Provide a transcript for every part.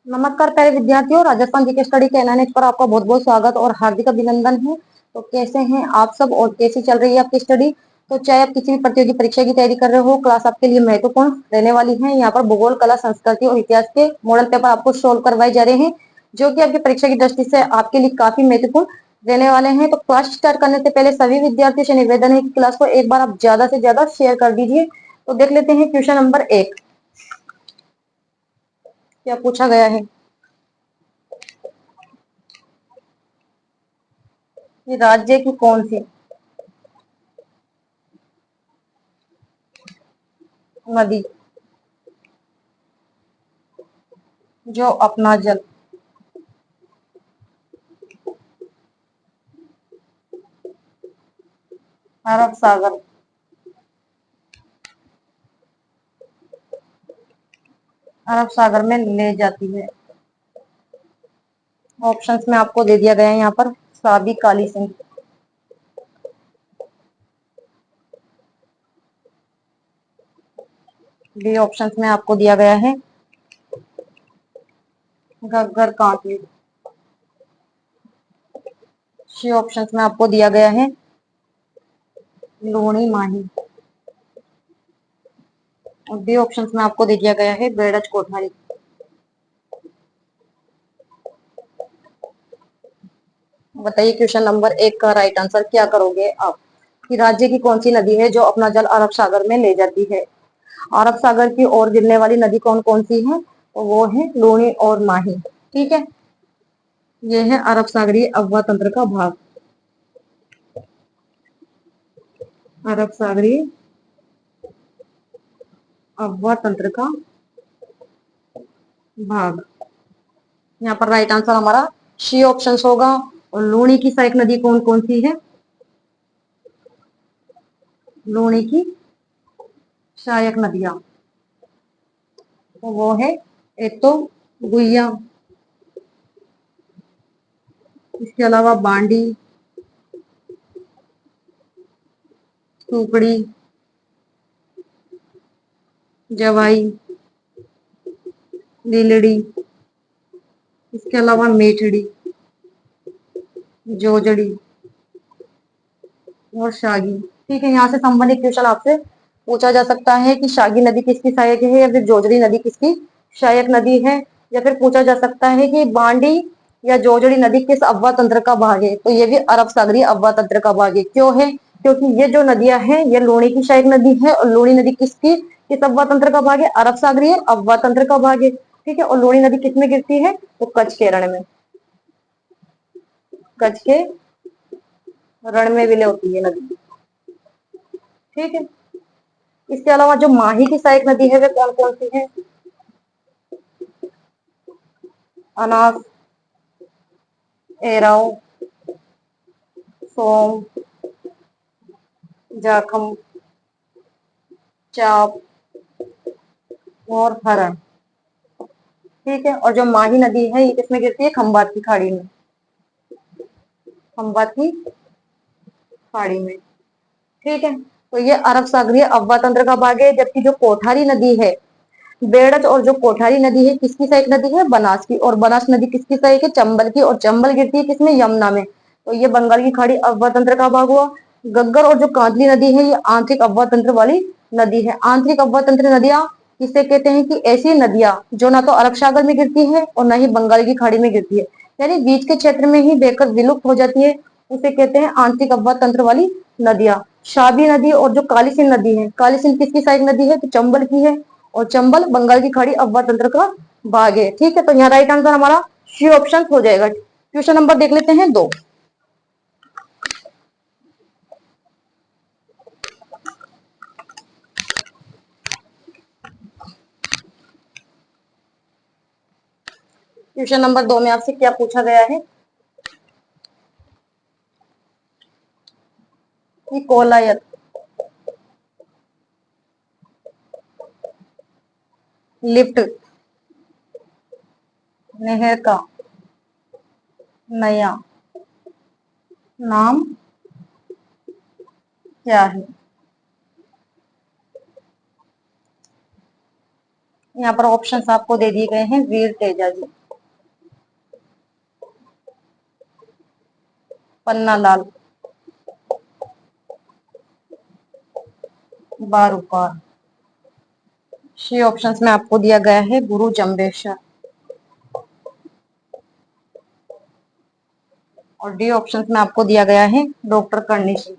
नमस्कार प्यारे विद्यार्थियों, राजस्थान जीके स्टडी के एनएनएच पर आपका बहुत बहुत स्वागत और हार्दिक अभिनंदन है। तो कैसे हैं आप सब और कैसी चल रही है आपकी स्टडी। तो चाहे आप किसी भी प्रतियोगी परीक्षा की तैयारी कर रहे हो, क्लास आपके लिए महत्वपूर्ण रहने वाली है। यहाँ पर भूगोल, कला, संस्कृति और इतिहास के मॉडल पेपर आपको सोल्व करवाए जा रहे हैं, जो कि आपकी परीक्षा की दृष्टि से आपके लिए काफी महत्वपूर्ण रहने वाले हैं। तो क्लास स्टार्ट करने से पहले सभी विद्यार्थियों से निवेदन है कि क्लास को एक बार आप ज्यादा से ज्यादा शेयर कर दीजिए। तो देख लेते हैं क्वेश्चन नंबर 1 क्या पूछा गया है। कि राज्य की कौन सी नदी जो अपना जल अरब सागर में ले जाती है। ऑप्शंस में आपको दे दिया गया है यहाँ पर साबी, काली सिंध। बी ऑप्शंस में आपको दिया गया है घग्गर, कांकरी। सी ऑप्शंस में आपको दिया गया है लूणी, माही। और डी ऑप्शंस में आपको दे दिया गया है बेड़च, कोठारी। बताइए क्वेश्चन नंबर 1 का राइट आंसर क्या करोगे आप। कि राज्य की कौन सी नदी है जो अपना जल अरब सागर में ले जाती है। अरब सागर की ओर गिरने वाली नदी कौन कौन सी है, तो वो है लूणी और माही। ठीक है, ये है अरब सागरीय अफवाह तंत्र का भाग। अरब सागरीय अफवाह तंत्र का भाग। यहाँ पर राइट आंसर हमारा सी ऑप्शन होगा। और लूणी की सहायक नदी कौन कौन सी है। लूणी की सहायक नदियां तो वो है एक तो गुइया, इसके अलावा बांडी, सुकड़ी, जवाई, लीलड़ी, इसके अलावा मेठड़ी, जोजड़ी और शागी। ठीक है, यहाँ से संबंधित क्वेश्चन आपसे पूछा जा सकता है कि शागी नदी किसकी सहायक है या फिर जोजड़ी नदी किसकी सहायक नदी है। या फिर पूछा जा सकता है कि बांडी या जोजड़ी नदी किस अफवाह तंत्र का भाग है। तो ये भी अरब सागरीय अफवाह तंत्र का भाग है। क्यों है, क्योंकि ये जो नदियां हैं ये लूणी की सहायक नदी है। और लूणी नदी किसकी किस अफवाह तंत्र का भाग है, अरब सागरीय अफवाह तंत्र का भाग है। ठीक है, और लूणी नदी किस में गिरती है, तो कच्छ के रण में। कच्छ के रण में विलय होती है नदी। ठीक है, इसके अलावा जो माही की सहायक नदी है वे कौन कौन सी है। अनास, एराव, सोम, जाखम, चाप और हरण। ठीक है, और जो माही नदी है ये किसमें गिरती है, खंबात की खाड़ी में। खंबात की खाड़ी में। ठीक है, तो ये अरब सागरीय अफवाह तंत्र का भाग है। जबकि जो कोठारी नदी है, बेड़च और जो कोठारी नदी है किसकी सहायक नदी है, बनास की। और बनास नदी किसकी सहायक है, चंबल की। और चंबल गिरती है किसमें, यमुना में। तो ये बंगाल की खाड़ी अफवाह तंत्र का भाग हुआ। गग्गर और जो कांदली नदी है ये आंतरिक अफवाह तंत्र वाली नदी है। आंतरिक अफवाह तंत्र नदियां किसे कहते हैं, कि ऐसी नदियां जो ना तो अरब सागर में गिरती है और ना ही बंगाल की खाड़ी में गिरती है, यानी बीच के क्षेत्र में ही बहकर विलुप्त हो जाती है। उसे कहते हैं आंतरिक अफवाह तंत्र वाली नदियां। शाबी नदी और जो काली सिंध नदी है, काली सिंध किसकी सहायक नदी है, तो चंबल की है। और चंबल बंगाल की खाड़ी अफवाह तंत्र का भाग है। ठीक है, तो यहाँ राइट आंसर हमारा सी ऑप्शन हो जाएगा। क्वेश्चन नंबर देख लेते हैं 2। क्वेश्चन नंबर 2 में आपसे क्या पूछा गया है कि कोलायत लिफ्ट नहर का नया नाम क्या है। यहाँ पर ऑप्शंस आपको दे दिए गए हैं वीर तेजा जी, पन्ना लाल, बारूपाल। सी ऑप्शंस में आपको दिया गया है गुरु जम्बेश्वर, और डी ऑप्शंस में आपको दिया गया है डॉक्टर करणी सिंह।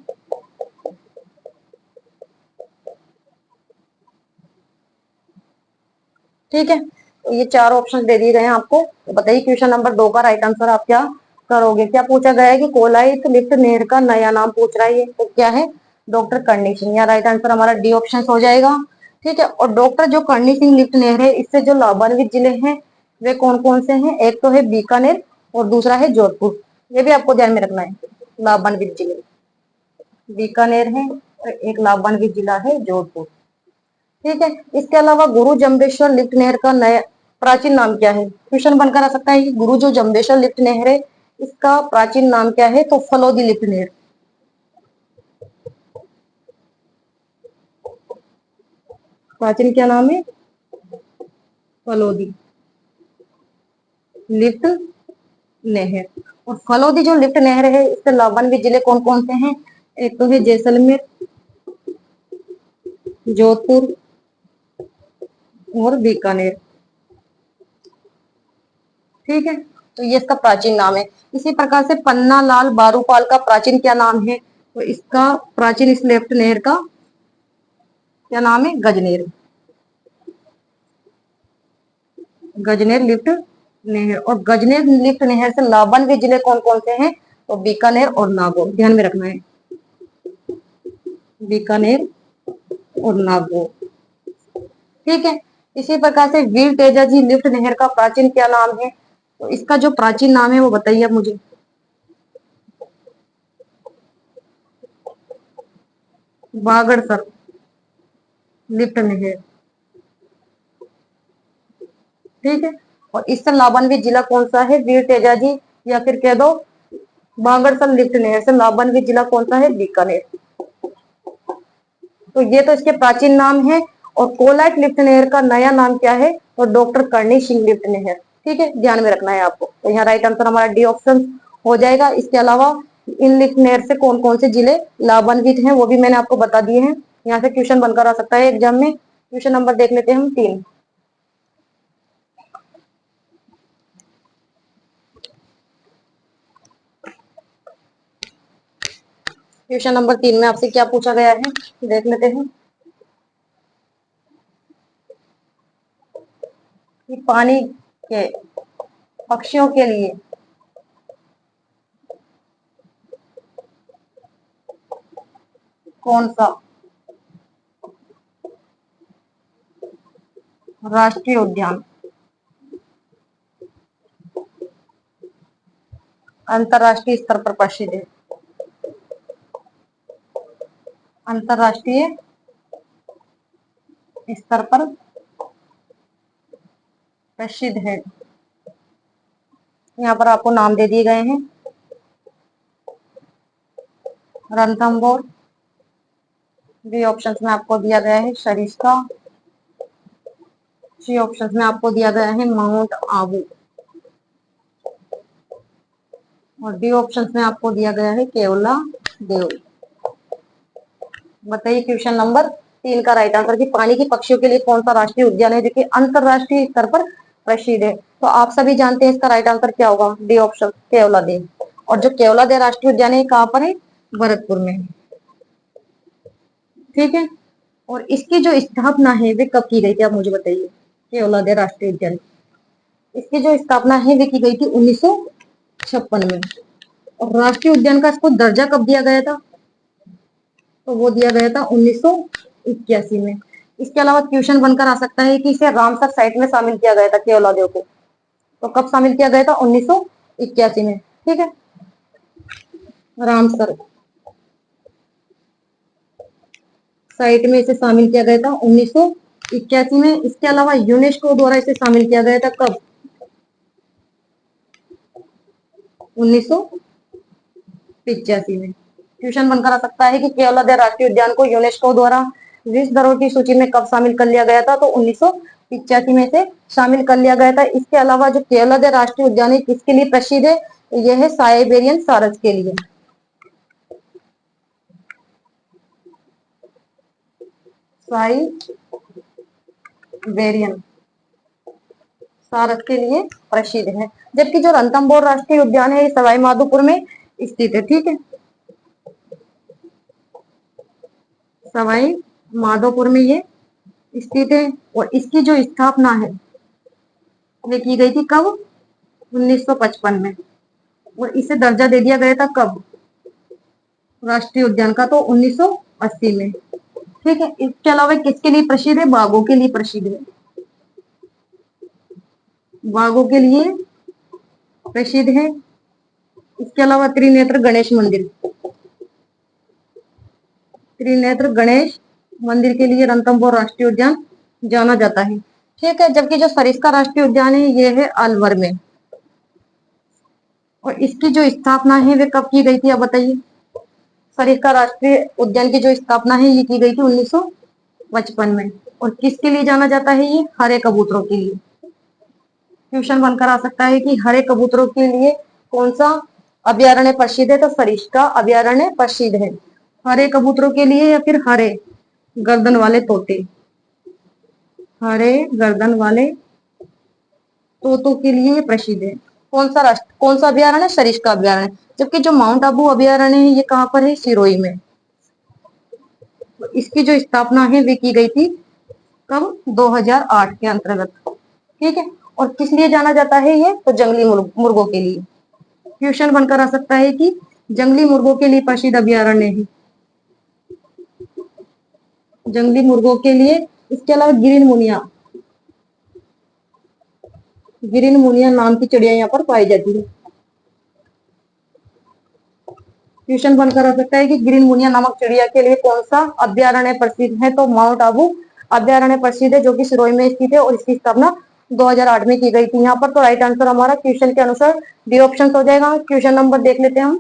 ठीक है, तो ये चार ऑप्शन दे दिए गए हैं आपको। तो बताइए क्वेश्चन नंबर 2 का राइट आंसर आप क्या करोगे। क्या पूछा गया है कि कोलाइट लिफ्ट नहर का नया नाम पूछ रहा है, ये तो क्या है, डॉक्टर करणी सिंह। या राइट आंसर हमारा डी ऑप्शन हो जाएगा। ठीक है, और डॉक्टर जो करणी सिंह लिफ्ट नहर है, इससे जो लाभान्वित जिले हैं वे कौन कौन से हैं। एक तो है बीकानेर और दूसरा है जोधपुर, ये भी आपको ध्यान में रखना है। लाभान्वित जिले बीकानेर है और एक लाभान्वित जिला है जोधपुर। ठीक है, इसके अलावा गुरु जम्बेश्वर लिफ्ट नहर का नया प्राचीन नाम क्या है। क्वेश्चन बनकर आ सकता है कि गुरु जो जम्बेश्वर लिफ्ट नहर है, इसका प्राचीन नाम क्या है, तो फलोदी लिफ्ट नहर। प्राचीन क्या नाम है, फलोदी लिफ्ट नहर। और फलोदी जो लिफ्ट नहर है, इससे लाभान्वित जिले कौन कौन से हैं। एक तो है जैसलमेर, जोधपुर और बीकानेर। ठीक है, तो ये इसका प्राचीन नाम है। इसी प्रकार से पन्ना लाल बारूपाल का प्राचीन क्या नाम है, तो इसका प्राचीन इस लेफ्ट नहर का क्या नाम है, गजनेर। गजनेर लिफ्ट नहर। और गजनेर लिफ्ट नहर से लाभान्वित जिले कौन कौन से हैं, तो बीकानेर और नागौर, ध्यान में रखना है, बीकानेर और नागौर। ठीक है, इसी प्रकार से वीर तेजाजी लिफ्ट नहर का प्राचीन क्या नाम है, तो इसका जो प्राचीन नाम है वो बताइए आप मुझे। बागड़सर लिफ्ट नहर। ठीक है, और इससे लाभान्वित जिला कौन सा है, वीर तेजाजी, या फिर कह दो बागड़सर लिफ्ट नहर से लाभान्वित जिला कौन सा है, बीकानेर। तो ये तो इसके प्राचीन नाम है। और कोलाइट लिफ्ट नहर का नया नाम क्या है, तो डॉक्टर करणी सिंह लिफ्ट नहर। ठीक है, ध्यान में रखना है आपको। तो यहाँ राइट आंसर हमारा डी ऑप्शन हो जाएगा। इसके अलावा इन लिफ्ट नहर से कौन कौन से जिले लाभान्वित हैं, वो भी मैंने आपको बता दिए हैं। यहाँ से क्वेश्चन बनकर आ सकता है एग्जाम में। क्वेश्चन नंबर देख लेते हैं हम 3। क्वेश्चन नंबर 3 में आपसे क्या पूछा गया है, देख लेते हैं। कि पानी के पक्षियों के लिए कौन सा राष्ट्रीय उद्यान अंतरराष्ट्रीय स्तर पर प्रसिद्ध है। अंतरराष्ट्रीय स्तर पर प्रसिद्ध है। यहाँ पर आपको नाम दे दिए गए हैं, रणथंभौर। बी ऑप्शन में आपको दिया गया है सरिस्का। सी ऑप्शन में आपको दिया गया है माउंट आबू। और डी ऑप्शन में आपको दिया गया है केवला देव। बताइए क्वेश्चन नंबर 3 का राइट आंसर कि पानी की पक्षियों के लिए कौन सा राष्ट्रीय उद्यान है जो कि अंतरराष्ट्रीय स्तर पर प्रसिद्ध है। तो आप सभी जानते हैं इसका राइट आंसर क्या होगा, डी ऑप्शन केवलादेव। और जो केवलादेव राष्ट्रीय उद्यान है कहाँ पर है, भरतपुर में। ठीक है, और इसकी जो स्थापना है वे कब की गई थी, आप मुझे बताइए। केवलादेव राष्ट्रीय उद्यान, इसकी जो स्थापना है वे की गई थी 1956 में। और राष्ट्रीय उद्यान का इसको दर्जा कब दिया गया था, तो वो दिया गया था 1981 में। इसके अलावा क्वेश्चन बनकर आ सकता है कि इसे रामसर साइट में शामिल किया गया था केवलादेव को, तो कब शामिल किया गया था, 1981 में। ठीक है, रामसर साइट में इसे शामिल किया गया था 1981 में। इसके अलावा यूनेस्को द्वारा इसे शामिल किया गया था कब, 1985 में। क्वेश्चन बनकर आ सकता है कि केवलादेव राष्ट्रीय उद्यान को यूनेस्को द्वारा विश्व धरोहर की सूची में कब शामिल कर लिया गया था, तो 1985 में से शामिल कर लिया गया था। इसके अलावा जो केवलादेव राष्ट्रीय उद्यान है किसके लिए प्रसिद्ध है, यह है साइबेरियन सारस के लिए। साइबेरियन सारस के लिए प्रसिद्ध है। जबकि जो रणथंभौर राष्ट्रीय उद्यान है ये सवाई माधोपुर में स्थित है। ठीक है, सवाई माधोपुर में ये स्थित है और इसकी जो स्थापना है ये की गई थी कब? 1955 में। और इसे दर्जा दे दिया गया था कब राष्ट्रीय उद्यान का? तो 1980 में। ठीक है, इसके अलावा किसके लिए प्रसिद्ध है? बाघों के लिए प्रसिद्ध है। बाघों के लिए प्रसिद्ध है। इसके अलावा त्रिनेत्र गणेश मंदिर, त्रिनेत्र गणेश मंदिर के लिए रणथंभौर राष्ट्रीय उद्यान जाना जाता है। ठीक है, जबकि जो सरिस्का राष्ट्रीय उद्यान है ये है अलवर में और इसकी जो स्थापना है वे कब की गई थी? आप बताइए। सरिस्का राष्ट्रीय उद्यान की जो स्थापना है ये की गई थी 1955 में। और किसके लिए जाना जाता है? ये हरे कबूतरों के लिए। क्वेश्चन बनकर आ सकता है कि हरे कबूतरों के लिए कौन सा अभ्यारण्य प्रसिद्ध है? तो सरिस्का अभ्यारण्य प्रसिद्ध है हरे कबूतरों के लिए। या फिर हरे गर्दन वाले तोते, हरे गर्दन वाले तोतों के लिए प्रसिद्ध है। कौन सा अभ्यारण्य? सरिस्का अभ्यारण्य। जबकि जो माउंट आबू अभ्यारण्य है ये कहाँ पर है? सिरोही में। इसकी जो स्थापना है वे की गई थी कब? 2008 के अंतर्गत। ठीक है, और किस लिए जाना जाता है ये? तो जंगली मुर्गों के लिए। क्वेश्चन बनकर आ सकता है कि जंगली मुर्गों के लिए प्रसिद्ध अभ्यारण्य है, जंगली मुर्गों के लिए। इसके अलावा गिरिन मुनिया नाम की चिड़िया यहाँ पर पाई जाती है। क्वेश्चन बनकर आ सकता है कि गिरिन मुनिया नामक चिड़िया के लिए कौन सा अभ्यारण्य प्रसिद्ध है? तो माउंट आबू अभ्यारण्य प्रसिद्ध है जो कि सिरोही में स्थित है और इसकी स्थापना 2008 में की गई थी। यहाँ पर तो राइट आंसर हमारा क्वेश्चन के अनुसार डी ऑप्शन हो जाएगा। क्वेश्चन नंबर देख लेते हैं हम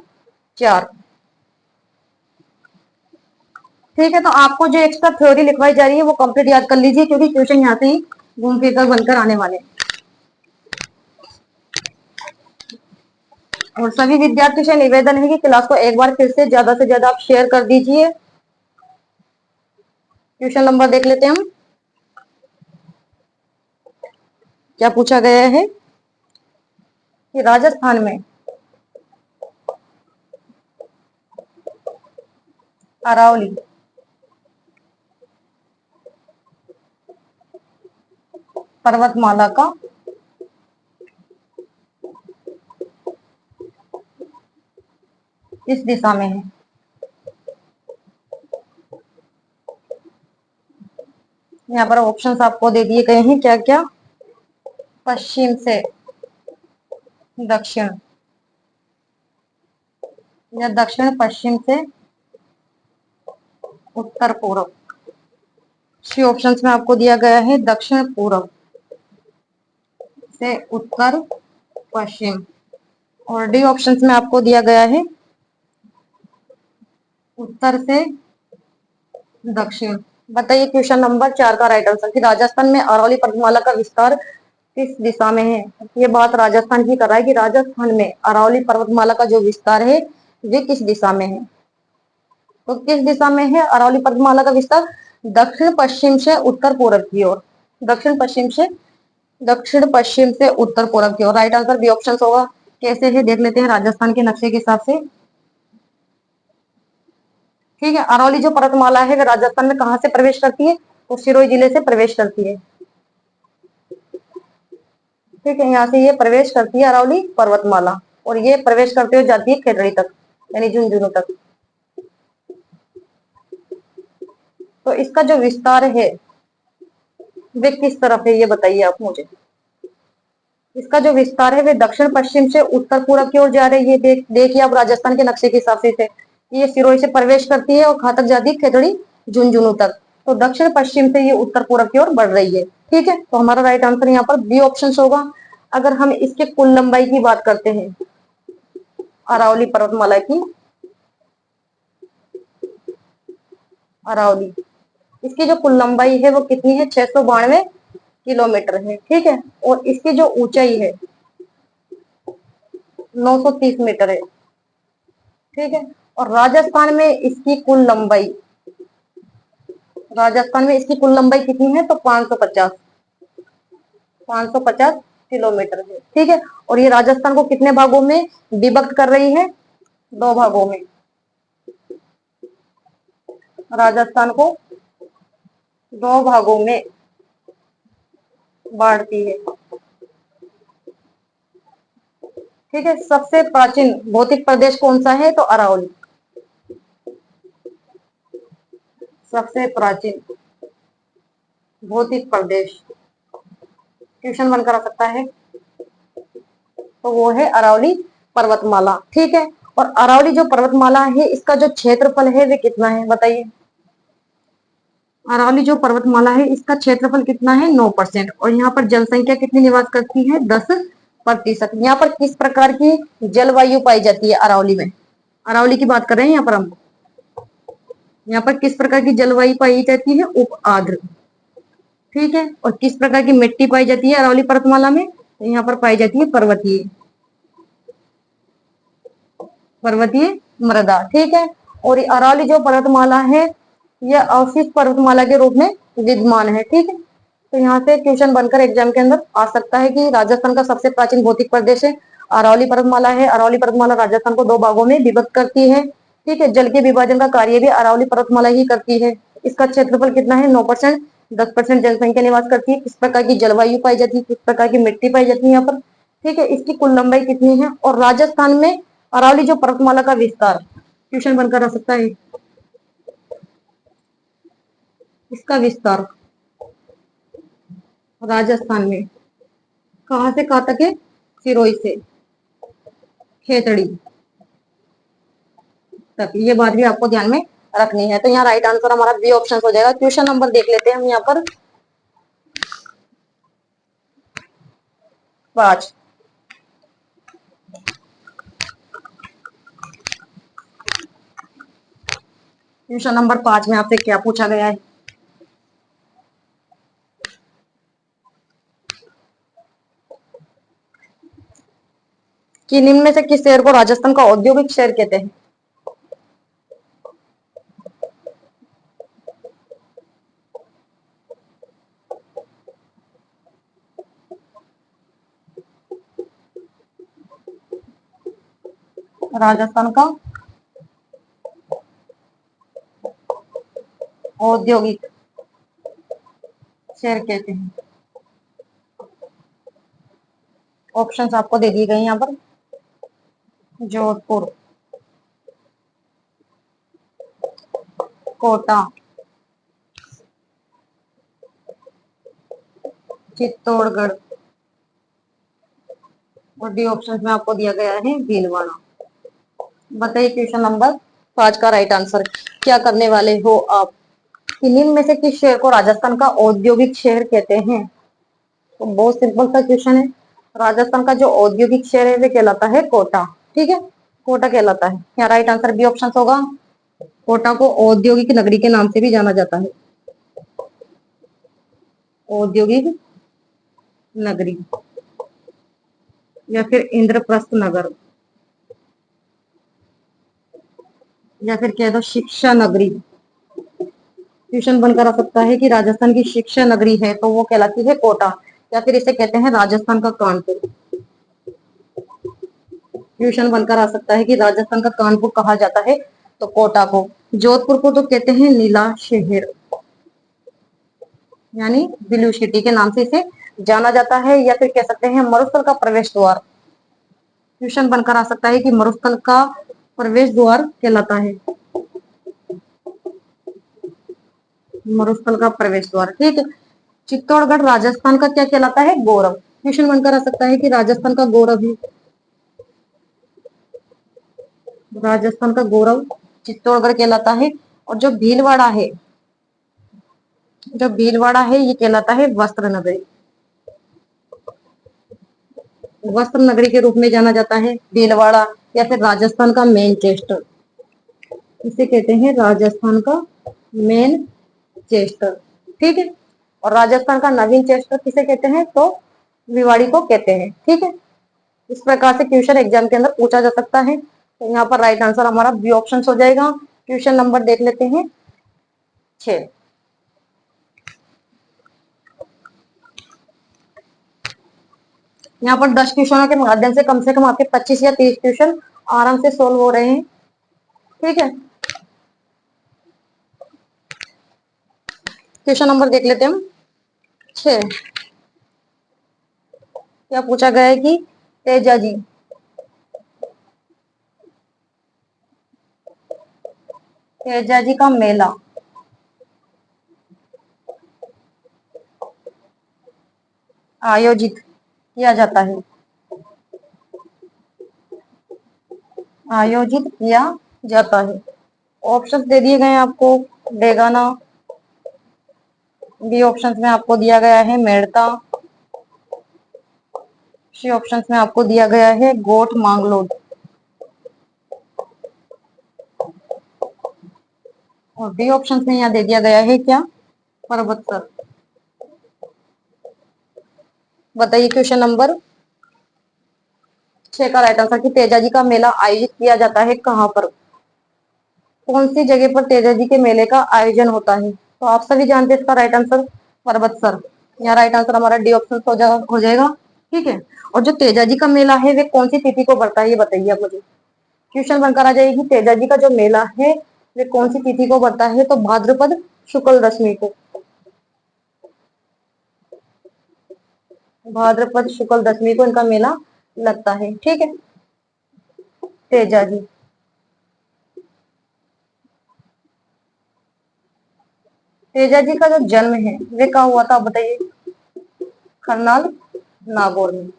4। ठीक है, तो आपको जो एक्स्ट्रा थ्योरी लिखवाई जा रही है वो कंप्लीट याद कर लीजिए क्योंकि क्वेश्चन यहाँ से ही घूम फिर कर बनकर आने वाले हैं। और सभी विद्यार्थियों से निवेदन है कि क्लास को एक बार फिर से ज्यादा आप शेयर कर दीजिए। क्वेश्चन नंबर देख लेते हैं हम। क्या पूछा गया है कि राजस्थान में अरावली पर्वतमाला का किस दिशा में है? यहाँ पर ऑप्शंस आपको दे दिए गए हैं क्या क्या? पश्चिम से दक्षिण या दक्षिण पश्चिम से उत्तर पूर्व। सी ऑप्शंस में आपको दिया गया है दक्षिण पूर्व से उत्तर पश्चिम और डी ऑप्शंस में आपको दिया गया है उत्तर से दक्षिण। बताइए क्वेश्चन नंबर 4 का राइट आंसर कि राजस्थान में अरावली पर्वतमाला का विस्तार किस दिशा में है? ये बात राजस्थान की कर रहा है कि राजस्थान में अरावली पर्वतमाला का जो विस्तार है वे किस दिशा में है? तो किस दिशा में है अरावली पर्वतमाला का विस्तार? दक्षिण पश्चिम से उत्तर पूर्व की ओर। दक्षिण पश्चिम से उत्तर पूर्व की ओर। राइट आंसर बी ऑप्शन होगा। कैसे है देख लेते हैं राजस्थान के नक्शे के हिसाब से। ठीक है, अरावली जो पर्वतमाला है वह राजस्थान में कहां से प्रवेश करती है? तो सिरोही जिले से प्रवेश करती है। ठीक है, यहाँ से ये प्रवेश करती है अरावली पर्वतमाला और ये प्रवेश करते हुए जाती है खेतड़ी तक यानी झुंझुनू तक। तो इसका जो विस्तार है वे किस तरफ है ये बताइए आप मुझे। इसका जो विस्तार है वे दक्षिण पश्चिम से उत्तर पूर्व की ओर जा रही है। देखिए आप राजस्थान के नक्शे के हिसाब से ये सिरोही से प्रवेश करती है और कहां तक जाती है? खेतड़ी झुंझुनू तक। तो दक्षिण पश्चिम से ये उत्तर पूर्व की ओर बढ़ रही है। ठीक है, तो हमारा राइट आंसर यहाँ पर बी ऑप्शन होगा। अगर हम इसके कुल लंबाई की बात करते हैं अरावली पर्वतमाला की, अरावली इसकी जो कुल लंबाई है वो कितनी है? 692 किलोमीटर है। ठीक है, और इसकी जो ऊंचाई है 930 मीटर है। ठीक है, और राजस्थान में इसकी कुल लंबाई राजस्थान में इसकी कुल लंबाई कितनी है? तो 550 किलोमीटर है। ठीक है, और ये राजस्थान को कितने भागों में विभक्त कर रही है? 2 भागों में। राजस्थान को 2 भागों में बांटती है। ठीक है, सबसे प्राचीन भौतिक प्रदेश कौन सा है? तो अरावली। सबसे प्राचीन भौतिक प्रदेश क्वेश्चन बनकर आ सकता है, तो वो है अरावली पर्वतमाला। ठीक है, और अरावली जो पर्वतमाला है इसका जो क्षेत्रफल है वे कितना है? बताइए। अरावली जो पर्वतमाला है इसका क्षेत्रफल कितना है? 9%। और यहाँ पर जनसंख्या कितनी निवास करती है? 10%। यहाँ पर किस प्रकार की जलवायु पाई जाती है अरावली में? अरावली की बात कर रहे हैं यहाँ पर हम। यहाँ पर किस प्रकार की जलवायु पाई जाती है? उप आर्द्र। ठीक है, और किस प्रकार की मिट्टी पाई जाती है अरावली पर्वतमाला में? तो यहाँ पर पाई जाती है पर्वतीय मृदा। ठीक है, और ये अरावली जो पर्वतमाला है यह अवशिष्ट पर्वतमाला के रूप में विद्यमान है। ठीक है, तो यहाँ से क्वेश्चन बनकर एग्जाम के अंदर आ सकता है कि राजस्थान का सबसे प्राचीन भौतिक प्रदेश है अरावली पर्वतमाला है। अरावली पर्वतमाला राजस्थान को 2 भागों में विभक्त करती है। ठीक है, जल के विभाजन का कार्य भी अरावली पर्वतमाला ही करती है। इसका क्षेत्रफल कितना है? 9%। 10% जनसंख्या निवास करती है। किस प्रकार की जलवायु पाई जाती है? किस प्रकार की मिट्टी पाई जाती है यहाँ पर? ठीक है, इसकी कुल लंबाई कितनी है? और राजस्थान में अरावली जो पर्वतमाला का विस्तार क्वेश्चन बनकर आ सकता है, इसका विस्तार राजस्थान में कहां से कहां तक है? सिरोही से खेतड़ी तक। ये बात भी आपको ध्यान में रखनी है। तो यहाँ राइट आंसर हमारा बी ऑप्शन हो जाएगा। क्वेश्चन नंबर देख लेते हैं हम यहाँ पर 5। क्वेश्चन नंबर 5 में आपसे क्या पूछा गया है? कि निम्न में से किस शहर को राजस्थान का औद्योगिक शहर कहते हैं? राजस्थान का औद्योगिक शहर कहते हैं। ऑप्शंस आपको दे दिए गए यहाँ पर। जोधपुर, कोटा, चित्तौड़गढ़, और डी ऑप्शन में आपको दिया गया है भीलवाड़ा। बताइए क्वेश्चन नंबर 5 का राइट आंसर क्या करने वाले हो आप? कि निम्न में से किस शहर को राजस्थान का औद्योगिक शहर कहते हैं? तो बहुत सिंपल सा क्वेश्चन है। राजस्थान का जो औद्योगिक शहर है वे कहलाता है कोटा। ठीक है, कोटा कहलाता है। यहाँ राइट आंसर बी ऑप्शन होगा। कोटा को औद्योगिक नगरी के नाम से भी जाना जाता है। औद्योगिक नगरी या फिर इंद्रप्रस्थ नगर या फिर कह दो शिक्षा नगरी। क्वेश्चन बनकर आ सकता है कि राजस्थान की शिक्षा नगरी है तो वो कहलाती है कोटा, या फिर इसे कहते हैं राजस्थान का कानपुर। क्वेश्चन बनकर आ सकता है कि राजस्थान का कानपुर कहा जाता है तो कोटा को। जोधपुर को तो कहते हैं नीला शहर, यानी ब्लू सिटी के नाम से इसे जाना जाता है, या फिर कह सकते हैं मरुस्थल का प्रवेश द्वार। क्वेश्चन बनकर आ सकता है कि मरुस्थल का प्रवेश द्वार कहलाता है मरुस्थल का प्रवेश द्वार। ठीक है, चित्तौड़गढ़ राजस्थान का क्या कहलाता है? गौरव। क्वेश्चन बनकर आ सकता है कि राजस्थान का गौरव है, राजस्थान का गौरव चित्तौड़गढ़ कहलाता है। और जो भीलवाड़ा है ये कहलाता है वस्त्र नगरी। वस्त्र नगरी के रूप में जाना जाता है भीलवाड़ा, या फिर राजस्थान का मैनचेस्टर। इसे कहते हैं राजस्थान का मैनचेस्टर। ठीक है, और राजस्थान का नवीन चेस्टर किसे कहते हैं? तो भिवाड़ी को कहते हैं। ठीक है, इस प्रकार से क्वेश्चन एग्जाम के अंदर पूछा जा सकता है। तो यहाँ पर राइट आंसर हमारा बी ऑप्शन हो जाएगा। क्वेश्चन नंबर देख लेते हैं 6। यहाँ पर 10 ट्यूशनों के माध्यम से कम आपके 25 या 30 ट्यूशन आराम से सोल्व हो रहे हैं। ठीक है, क्वेश्चन नंबर देख लेते हैं हम 6। क्या पूछा गया है कि तेजा जी का मेला आयोजित किया जाता है, आयोजित किया जाता है। ऑप्शंस दे दिए गए हैं आपको, डेगाना। बी ऑप्शंस में आपको दिया गया है मेड़ता। सी ऑप्शंस में आपको दिया गया है गोठ मांगलोड। और डी ऑप्शंस में यहाँ दे दिया गया है क्या, परबतसर। बताइए क्वेश्चन नंबर 6 का राइट आंसर कि तेजाजी का मेला आयोजित किया जाता है कहाँ पर, कौन सी जगह पर तेजाजी के मेले का आयोजन होता है। तो आप सभी जानते हैं इसका राइट आंसर परबतसर। यहाँ राइट आंसर हमारा डी ऑप्शन हो जाएगा। ठीक है, और जो तेजाजी का मेला है वे कौन सी तिथि को बढ़ता है ये बताइए आप मुझे। क्वेश्चन बनकर आ जाएगी तेजाजी का जो मेला है वे कौन सी तिथि को बढ़ता है, तो भाद्रपद शुक्ल दशमी को, भाद्रपद शुक्ल दशमी को इनका मेला लगता है। ठीक है, तेजाजी तेजाजी का जो जन्म है वे कहाँ हुआ था आप बताइए। करनाल नागौर में।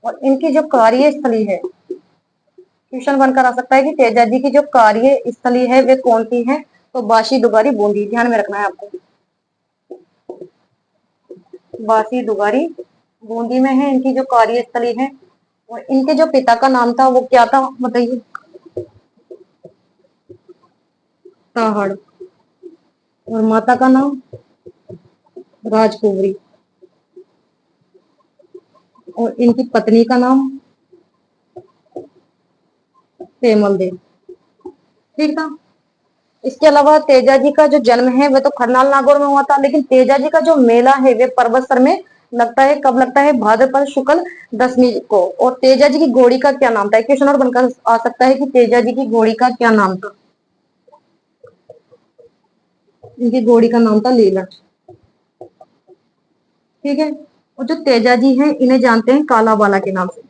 और इनकी जो कार्यस्थली है, क्वेश्चन बनकर आ सकता है कि तेजाजी की जो कार्यस्थली है वे कौन सी है, तो बाशी दुगारी बूंदी, ध्यान में रखना है आपको। बासी दुगारी बूंदी में है इनकी जो कार्यस्थली है। और इनके जो पिता का नाम था वो क्या था बताइए। ताहड़। और माता का नाम राजकुंवरी। और इनकी पत्नी का नाम पेमल देव। ठीक था। इसके अलावा तेजाजी का जो जन्म है वह तो खरनाल नागौर में हुआ था, लेकिन तेजाजी का जो मेला है वे परबतसर में लगता है। कब लगता है, भाद्रपद शुक्ल दशमी को। और तेजाजी की घोड़ी का क्या नाम था, क्वेश्चन और बनकर आ सकता है कि तेजाजी की घोड़ी का क्या नाम था। इनकी घोड़ी का नाम था लीलट। ठीक है, और जो तेजाजी है इन्हें जानते हैं काला बाला के नाम से,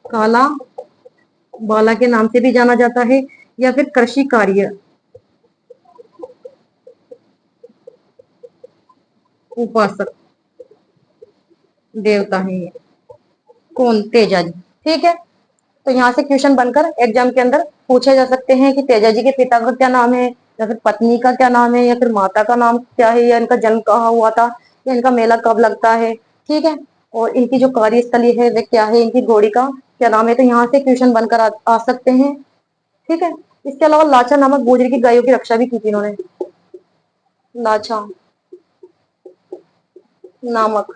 काला बाला के नाम से भी जाना जाता है, या फिर कृषि कार्य उपासक देवता है ये, कौन, तेजाजी। ठीक है, तो यहाँ से क्वेश्चन बनकर एग्जाम के अंदर पूछे जा सकते हैं कि तेजाजी के पिता का क्या नाम है, या फिर पत्नी का क्या नाम है, या फिर माता का नाम क्या है, या इनका जन्म कहाँ हुआ था, या इनका मेला कब लगता है। ठीक है, और इनकी जो कार्यस्थली है वे क्या है, इनकी घोड़ी का क्या नाम है, तो यहाँ से क्वेश्चन बनकर आ सकते हैं। ठीक है, इसके अलावा लाचा नामक गोजरी की गायों की रक्षा भी की थी इन्होंने। लाचा नामक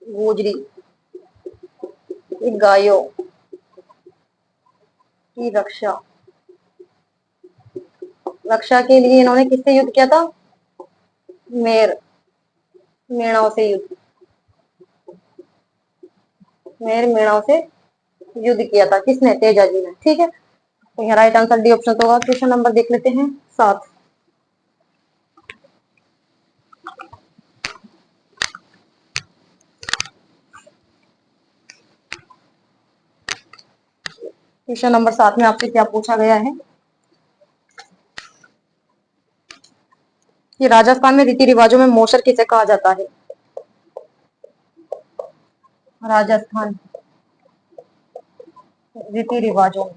गोजरी गायों की रक्षा के लिए इन्होंने किससे युद्ध किया था, मेर मेणाओं से युद्ध, मेर मेणाओं से युद्ध किया था किसने, तेजाजी ने। ठीक है, तो यहाँ राइट आंसर डी ऑप्शन होगा। क्वेश्चन नंबर देख लेते हैं 7। क्वेश्चन नंबर 7 में आपसे क्या पूछा गया है कि राजस्थान में रीति रिवाजों में मोसर किसे कहा जाता है। राजस्थान रीति रिवाजों में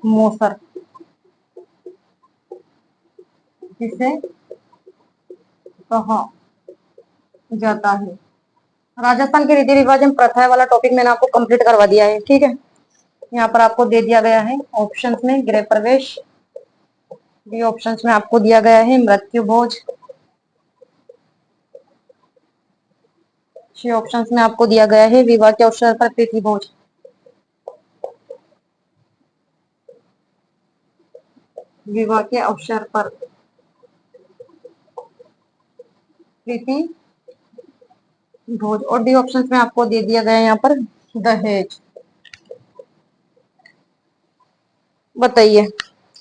मोसर किसे कहा जाता है। राजस्थान के रीति रिवाज एवं प्रथा वाला टॉपिक मैंने आपको कंप्लीट करवा दिया है। ठीक है, यहाँ पर आपको दे दिया गया है ऑप्शंस में गृह प्रवेश, बी ऑप्शंस में आपको दिया गया है मृत्यु भोज, सी ऑप्शंस में आपको दिया गया है विवाह के अवसर पर प्रीति भोज। विवाह के अवसर पर प्रीति भोज, और डी ऑप्शन में आपको दे दिया गया है यहाँ पर दहेज। बताइए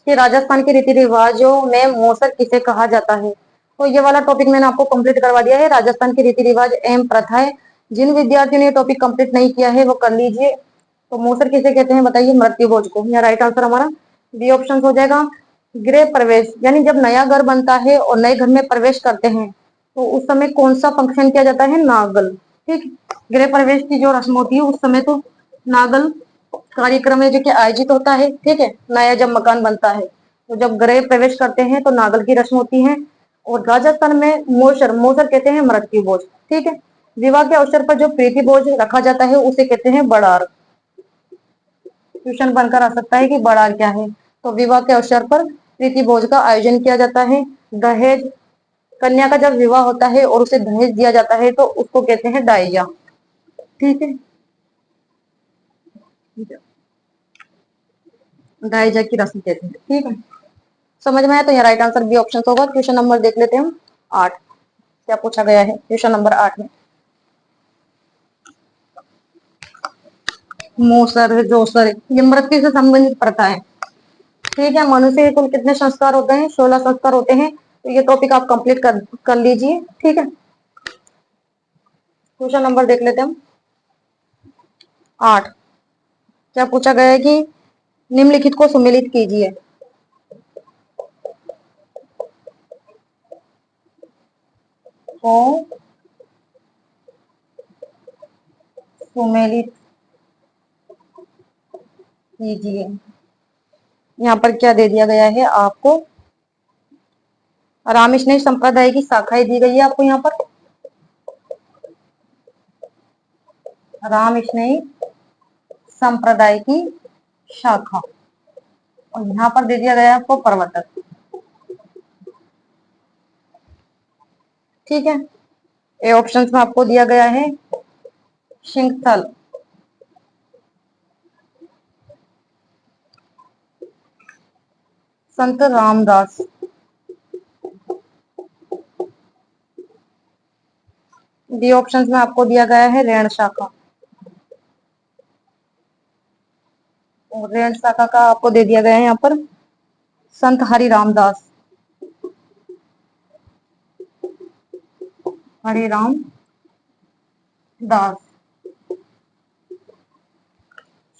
कि राजस्थान के रीति रिवाजों में मौसर किसे कहा जाता है। तो ये वाला टॉपिक मैंने आपको कंप्लीट करवा दिया है, राजस्थान के रीति रिवाज एवं प्रथाएं। जिन विद्यार्थियों ने ये टॉपिक कंप्लीट नहीं किया है वो कर लीजिए। तो मौसर किसे कहते हैं बताइए, मृत्यु भोज को। या राइट आंसर हमारा बी ऑप्शन हो जाएगा। गृह प्रवेश, यानी जब नया घर बनता है और नए घर में प्रवेश करते हैं तो उस समय कौन सा फंक्शन किया जाता है, नागल। ठीक, गृह प्रवेश की जो रस्म होती है उस समय तो नागल कार्यक्रम है जो कि आयोजित होता है। ठीक है, नया जब मकान बनता है तो जब गृह प्रवेश करते हैं तो नागल की रस्म होती है। और राजस्थान में मोसर, मोसर कहते हैं मृत्यु भोज। ठीक है, विवाह के अवसर पर जो प्रीति भोज रखा जाता है उसे कहते हैं बड़ार। क्वेश्चन बनकर आ सकता है कि बड़ार क्या है। तो विवाह के अवसर पर प्रीति भोज का आयोजन किया जाता है। दहेज, कन्या का जब विवाह होता है और उसे दहेज दिया जाता है तो उसको कहते हैं डाइया। ठीक है, डाइजा की रस्म कहते हैं। ठीक है, समझ में आया। तो यहाँ राइट आंसर बी ऑप्शन होगा। क्वेश्चन नंबर देख लेते हैं हम 8, क्या पूछा गया है क्वेश्चन नंबर 8 में। मोसर जोसर ये मृत्यु से संबंधित प्रथा है। ठीक है, मनुष्य के कुल कितने संस्कार होते हैं, 16 संस्कार होते हैं। तो ये टॉपिक आप कंप्लीट कर लीजिए। ठीक है, क्वेश्चन नंबर देख लेते हैं हम 8, क्या पूछा गया है कि निम्नलिखित को सुमेलित कीजिए। तो सुमेलित कीजिए, यहाँ पर क्या दे दिया गया है आपको, रामकृष्ण संप्रदाय की शाखाएं दी गई है आपको यहाँ पर। रामकृष्ण संप्रदाय की शाखा, और यहाँ पर दे दिया गया है आपको प्रवर्तक। ठीक है, ए ऑप्शन में आपको दिया गया है सिंहस्थल, संत रामदास। डी ऑप्शन में आपको दिया गया है रेण शाखा, और रेण शाखा का आपको दे दिया गया है यहाँ पर संत हरि रामदास, हरि राम दास।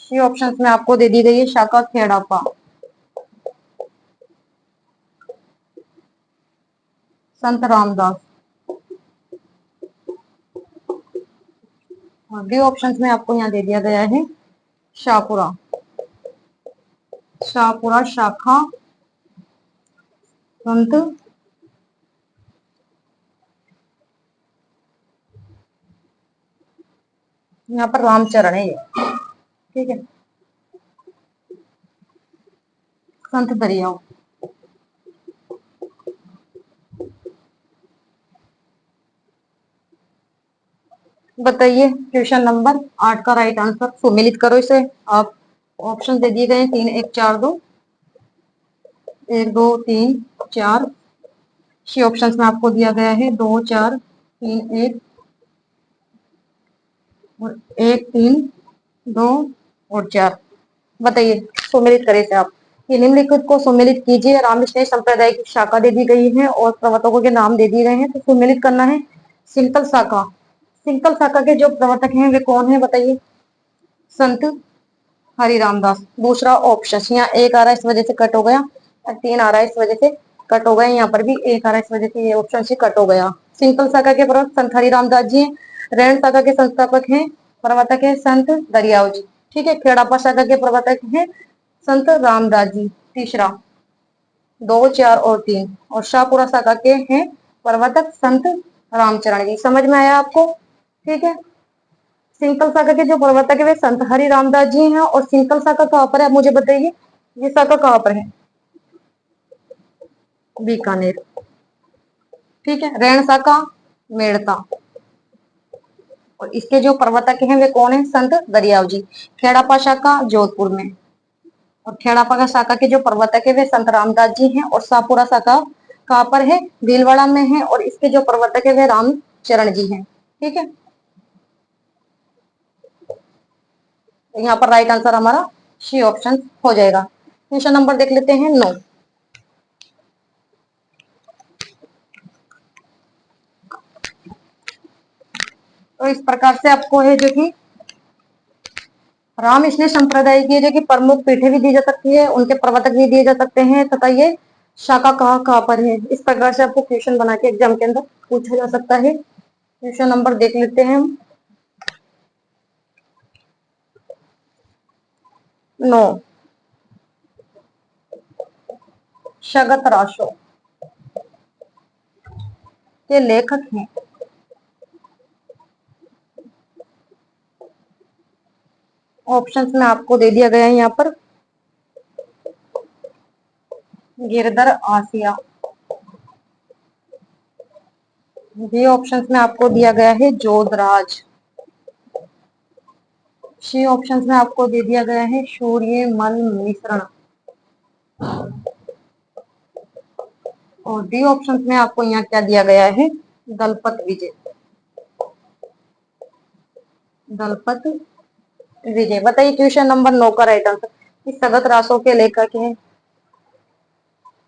सी ऑप्शन में आपको दे दी गई है शाखा खेड़ापा, संत रामदास। और डी ऑप्शन में आपको यहाँ दे दिया गया है शाहपुरा, शाहपुरा शाखा संत यहाँ पर रामचरण है ये। ठीक है, संत दरियाओं। बताइए क्वेश्चन नंबर 8 का राइट आंसर, सुमेलित करो इसे आप। ऑप्शन दे दिए गए हैं 3 1 4 2, 1 2 3 4। सी ऑप्शन में आपको दिया गया है 2 4 3 1 और 1 3 2 और 4। बताइए, सुमेलित करें इसे आप। ये निम्नलिखित को सुमेलित कीजिए। रामकृष्ण संप्रदाय की शाखा दे दी गई है और प्रवर्तकों के नाम दे दिए गए हैं, तो सुमेलित करना है। सिंकल शाखा, सिंकल शाखा के जो प्रवर्तक हैं वे कौन है बताइए, संत हरि रामदास। दूसरा ऑप्शन, यहाँ एक आ रहा है इस वजह से कट हो गया, 3 आ रहा है इस वजह से कट हो गया, यहाँ पर भी एक आ रहा है इस वजह से ये ऑप्शन से कट हो गया। सिंकल शाखा के प्रवर्तक संत हरि रामदास जी हैं। रैन शाखा के संस्थापक हैं, प्रवर्तक है संत दरियाव जी। ठीक है, खेड़ापा शाखा के प्रवर्तक हैं संत रामदास जी। तीसरा 2 4 और 3, और शाहपुरा शाखा के हैं प्रवर्तक संत रामचरण जी। समझ में आया आपको। ठीक है, सिंकल शाखा के जो प्रवर्तक है वे संत हरि रामदास जी हैं। और सिंकल शाखा कहाँ पर है मुझे बताइए, ये शाखा कहाँ पर है, बीकानेर। ठीक है, रैन शाखा मेड़ता, और इसके जो प्रवर्तक हैं वे कौन है, संत दरियाव जी। खेड़ापा शाखा जोधपुर में, और खेड़ापागा शाखा के जो प्रवर्तक है वे संत रामदास जी हैं, और शाहपुरा शाखा कहाँ पर है, भीलवाड़ा में है, और इसके जो प्रवर्तक है वे रामचरण जी हैं। ठीक है, तो यहाँ पर राइट आंसर हमारा सी ऑप्शन हो जाएगा। क्वेश्चन नंबर देख लेते हैं 9। तो इस प्रकार से आपको है जो कि राम स्नेह संप्रदाय की जो कि प्रमुख पीठे भी दी जा सकती है, उनके प्रवर्तक भी दिए जा सकते हैं, तथा ये शाखा कहाँ कहाँ पर है, इस प्रकार से आपको क्वेश्चन बना के एग्जाम के अंदर पूछा जा सकता है। क्वेश्चन नंबर देख लेते हैं हम 9। शगत राशो के लेखक हैं। ऑप्शंस में आपको दे दिया गया है यहाँ पर गिरधर आसिया, बी ऑप्शंस में आपको दिया गया है जोधराज, सी ऑप्शंस में आपको दे दिया गया है सूर्यमल मिश्रण, और डी ऑप्शंस में आपको यहाँ क्या दिया गया है दलपत विजय। दलपत विजय, बताइए क्वेश्चन नंबर 9 का राइट आंसर। इस सगत रासों के लेखक हैं।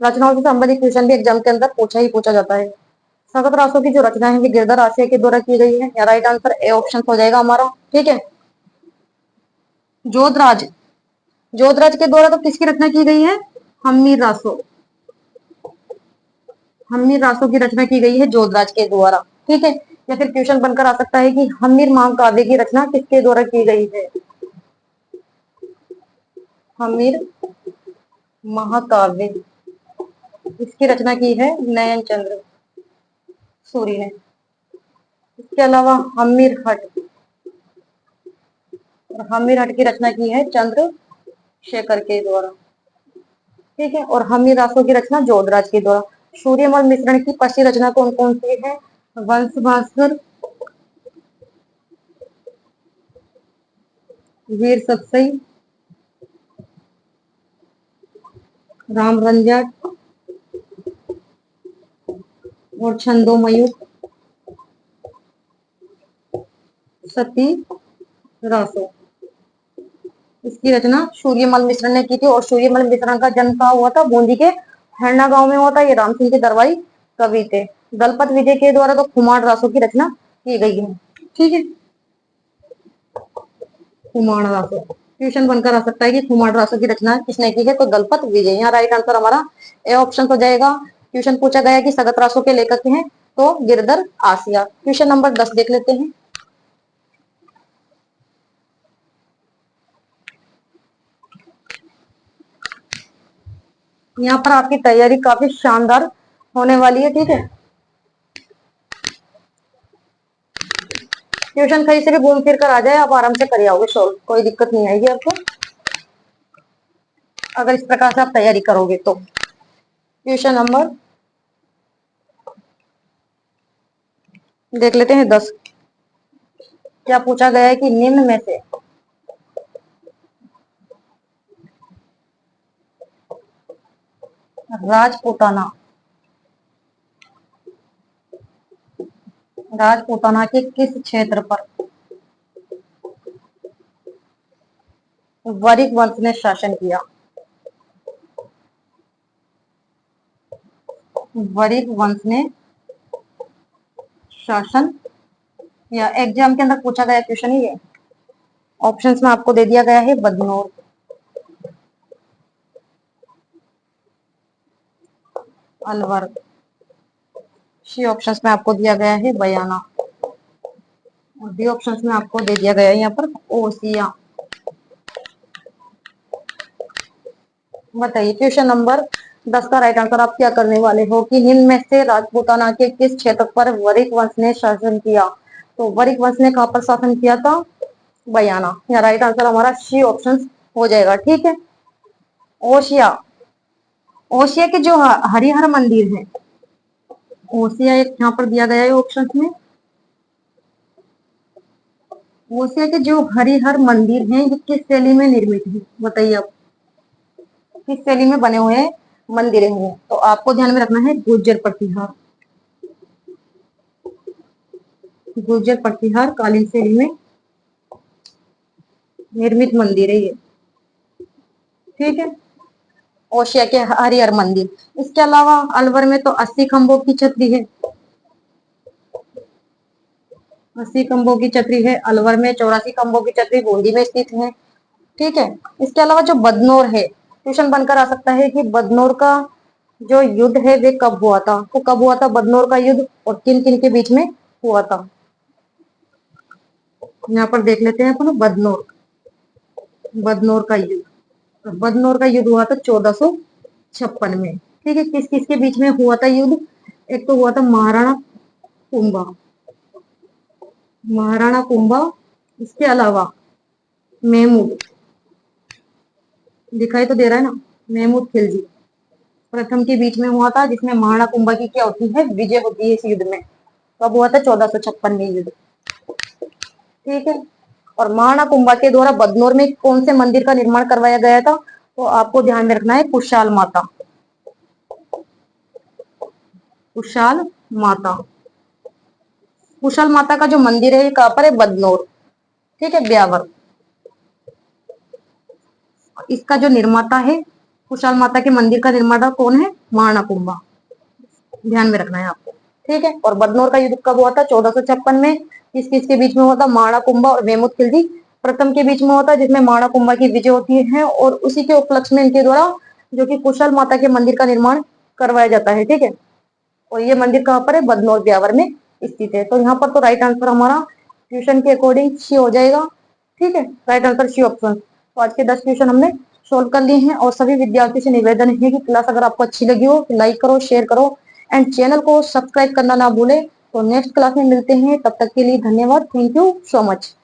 रचनाओं से संबंधित क्वेश्चन भी एग्जाम के अंदर पूछा जाता है। सगत रासों की जो रचना है वो गिरधर आसिया के द्वारा की गई है, या राइट आंसर ए ऑप्शन हो जाएगा हमारा। ठीक है, जोधराज, जोधराज के द्वारा तो किसकी रचना की गई है, हम्मीर रासो, हम्मीर रासो की रचना की गई है जोधराज के द्वारा। ठीक है, या फिर क्वेश्चन बनकर आ सकता है कि हम्मीर महाकाव्य की रचना किसके द्वारा की गई है, हम्मीर महाकाव्य, इसकी रचना की है नयन चंद्र सूरी ने। इसके अलावा हम्मीर हट, और हम्मीर हट की रचना की है चंद्रशेखर के द्वारा। ठीक है, और हम्मीर रासो की रचना जोधराज के द्वारा। सूर्यमल मिश्रण की पश्चिम रचना कौन कौन सी है, वंश भास्कर, वीर सतसई, राम रंजाट, और छंदोमयुक्त सती रासो। इसकी रचना सूर्यमल मिश्रण ने की थी, और सूर्यमल मिश्रण का जन्म कहाँ हुआ था, बूंदी के हरना गांव में हुआ था। ये राम सिंह के दरबारी कवि थे। दलपत विजय के द्वारा तो खुमार रासो की रचना की गई है। ठीक है, खुमार रासो क्वेश्चन बनकर आ सकता है कि खुमार रासो की रचना किसने की है, तो दलपत विजय। यहाँ राइट आंसर हमारा ए ऑप्शन हो जाएगा। क्वेश्चन पूछा गया कि सगत रासो के लेखक हैं, तो गिरधर आसिया। क्वेश्चन नंबर 10 देख लेते हैं। यहाँ पर आपकी तैयारी काफी शानदार होने वाली है। ठीक है, ट्यूशन कहीं से भी घूम फिर कर आ जाए, आप आराम से कर आओगे सॉल्व, कोई दिक्कत नहीं आएगी आपको, अगर इस प्रकार से आप तैयारी करोगे तो। क्वेश्चन नंबर देख लेते हैं 10। क्या पूछा गया है कि निम्न में से राजपूताना, राजपूताना के किस क्षेत्र पर वरिक वंश ने शासन किया, वरिक वंश ने शासन, या एग्जाम के अंदर पूछा गया क्वेश्चन ही है। ऑप्शंस में आपको दे दिया गया है बदनौर, अलवर, सी ऑप्शंस में आपको दिया गया है बयाना, और डी ऑप्शंस में आपको दे दिया गया है यहाँ पर ओसिया। बताइए क्वेश्चन नंबर 10 का राइट आंसर आप क्या करने वाले हो कि निम्न में से राजपूताना के किस क्षेत्र पर वरिक वंश ने शासन किया, तो वरिक वंश ने कहां पर शासन किया था, बयाना। या राइट आंसर हमारा सी ऑप्शन हो जाएगा। ठीक है, ओशिया, ओशिया के जो हरिहर मंदिर है, ओशिया एक यहाँ पर दिया गया है ऑप्शन में। ओशिया के जो हरिहर मंदिर हैं ये किस शैली में निर्मित है, बताइए आप। किस शैली में बने हुए मंदिर हैं? तो आपको ध्यान में रखना है गुर्जर प्रतिहार। गुर्जर प्रतिहार कालीन शैली में निर्मित मंदिर है ये, ठीक है। ओशिया के हरिहर मंदिर। इसके अलावा अलवर में तो 80 खंभों की छतरी है। 80 खंभों की छतरी है अलवर में। 84 खंभों की छतरी बूंदी में स्थित है, ठीक है। इसके अलावा जो बदनौर है, क्वेश्चन बनकर आ सकता है कि बदनौर का जो युद्ध है वे कब हुआ था? तो कब हुआ था बदनौर का युद्ध और किन किन के बीच में हुआ था? यहाँ पर देख लेते हैं अपन बदनौर। बदनौर का युद्ध, तो बदनौर का युद्ध हुआ था 1456 में, ठीक है। किस किस के बीच में हुआ था युद्ध? एक तो हुआ था महाराणा कुंभा, महाराणा कुंभा। इसके अलावा महमूद, दिखाई तो दे रहा है ना, महमूद खिलजी प्रथम के बीच में हुआ था, जिसमें महाराणा कुंभा की क्या होती है? विजय होती है इस युद्ध में। कब हुआ था? 1456 में युद्ध, ठीक है। और महाराणा कुंभा के द्वारा बदनौर में कौन से मंदिर का निर्माण करवाया गया था? तो आपको ध्यान में रखना है कुशाल माता। कुशाल माता, कुशाल माता का जो मंदिर है ये कहाँ पर है? बदनौर, ठीक है, ब्यावर। इसका जो निर्माता है कुशाल माता के मंदिर का निर्माता कौन है? महाराणा कुंभा, ध्यान में रखना है आपको, ठीक है। और बदनौर का युद्ध कब हुआ था? 1456 में। किस किस के बीच में हुआ था? महाराणा कुंभा और महमूद खिलजी प्रथम के बीच में होता है, जिसमें महाराणा कुंभा की विजय होती है और उसी के उपलक्ष्य में इनके द्वारा जो कि कुशल माता के मंदिर का निर्माण करवाया जाता है, ठीक है। और ये मंदिर कहाँ पर है? बदनौर ब्यावर में स्थित है। तो यहाँ पर तो राइट आंसर हमारा ट्यूशन के अकॉर्डिंग सी हो जाएगा, ठीक है। Right answer C option. तो आज के 10 क्वेश्चन हमने सोल्व कर लिए हैं और सभी विद्यार्थियों से निवेदन है कि क्लास अगर आपको अच्छी लगी हो तो लाइक करो, शेयर करो एंड चैनल को सब्सक्राइब करना ना भूले। तो नेक्स्ट क्लास में मिलते हैं, तब तक के लिए धन्यवाद। Thank you so much.